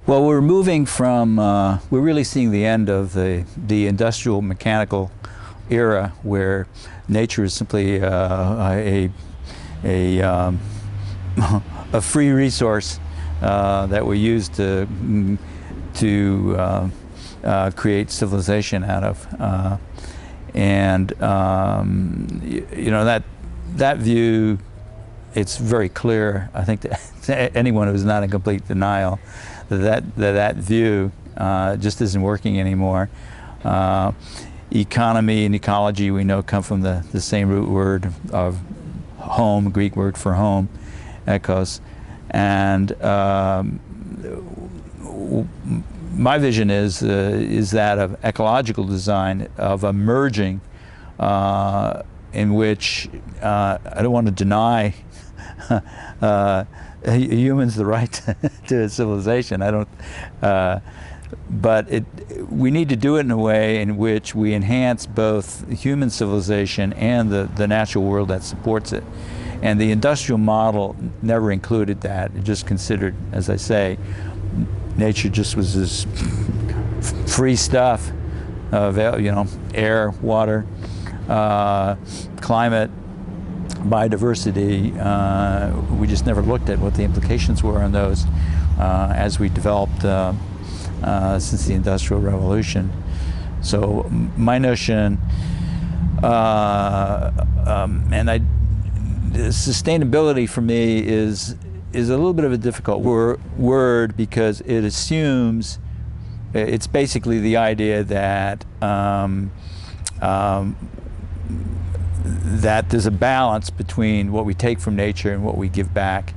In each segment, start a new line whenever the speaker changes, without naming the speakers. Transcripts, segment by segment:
Well, we're moving from, we're really seeing the end of the industrial mechanical era where nature is simply a free resource that we use to create civilization out of. You know, that view, it's very clear. I think that anyone who's not in complete denial that view just isn't working anymore. Economy and ecology, we know, come from the same root word of home, Greek word for home, ecos. And my vision is that of ecological design, of a merging in which I don't want to deny humans the right to civilization. I don't, but we need to do it in a way in which we enhance both human civilization and the natural world that supports it. And the industrial model never included that. It just considered, as I say, nature just was this free stuff of, you know, air, water, climate, biodiversity. We just never looked at what the implications were on those as we developed since the Industrial Revolution. So my notion, sustainability for me is a little bit of a difficult word because it assumes, it's basically the idea that that there's a balance between what we take from nature and what we give back.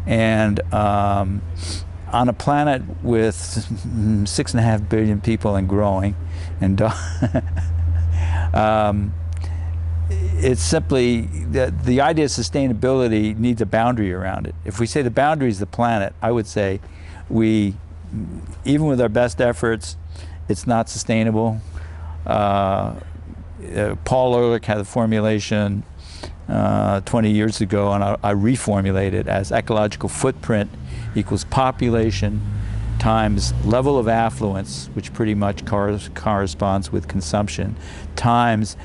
And on a planet with 6.5 billion people and growing, and it's simply that the idea of sustainability needs a boundary around it. If we say the boundary is the planet, I would say even with our best efforts, it's not sustainable. Paul Ehrlich had the formulation 20 years ago, and I reformulate it as ecological footprint equals population times level of affluence, which pretty much corresponds with consumption, times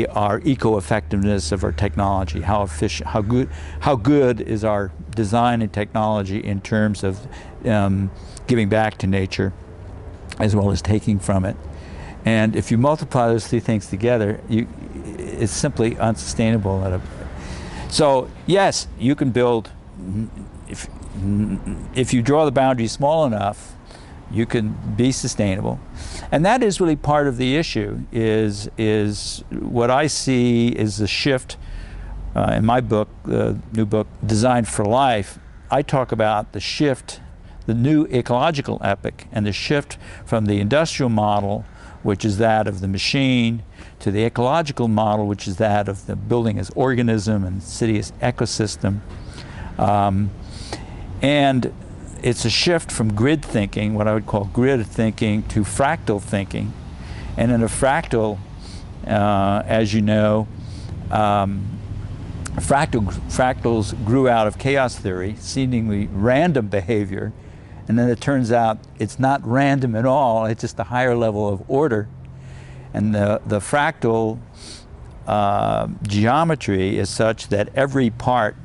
our eco-effectiveness of our technology. How efficient, how good is our design and technology in terms of giving back to nature as well as taking from it. And if you multiply those three things together, it's simply unsustainable. So yes, you can build, if you draw the boundary small enough, you can be sustainable. And that is really part of the issue, is what I see is the shift in my book, the new book, Design for Life. I talk about the shift, the new ecological epoch, and the shift from the industrial model, which is that of the machine, to the ecological model, which is that of the building as organism and city as ecosystem. And it's a shift from grid thinking, what I would call grid thinking, to fractal thinking. And in a fractal, as you know, fractals grew out of chaos theory, seemingly random behavior. And then it turns out it's not random at all, it's just a higher level of order. And the fractal geometry is such that every part,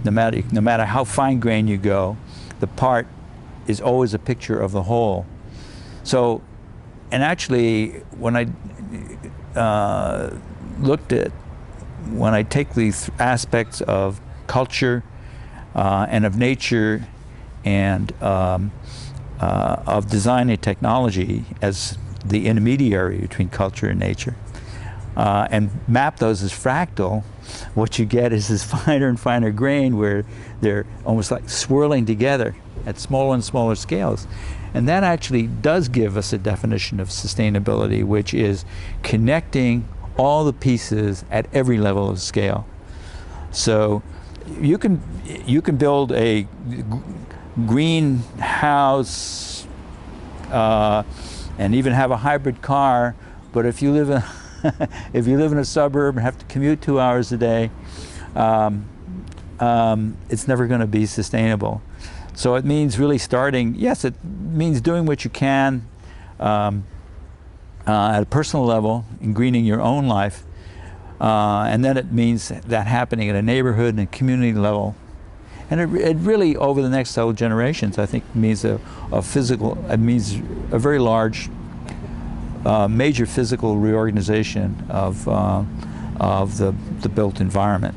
no matter how fine-grained you go, the part is always a picture of the whole. So, and actually, when I when I take these aspects of culture and of nature and of design and technology as the intermediary between culture and nature, and map those as fractal, what you get is this finer and finer grain where they're almost like swirling together at smaller and smaller scales. And that actually does give us a definition of sustainability, which is connecting all the pieces at every level of scale. So you can build a greenhouse and even have a hybrid car, but if you live in if you live in a suburb and have to commute 2 hours a day, it's never going to be sustainable. So it means really starting, yes, it means doing what you can at a personal level in greening your own life. And then it means that happening at a neighborhood and a community level. And it really, over the next several generations, I think means it means a very large, major physical reorganization of the built environment.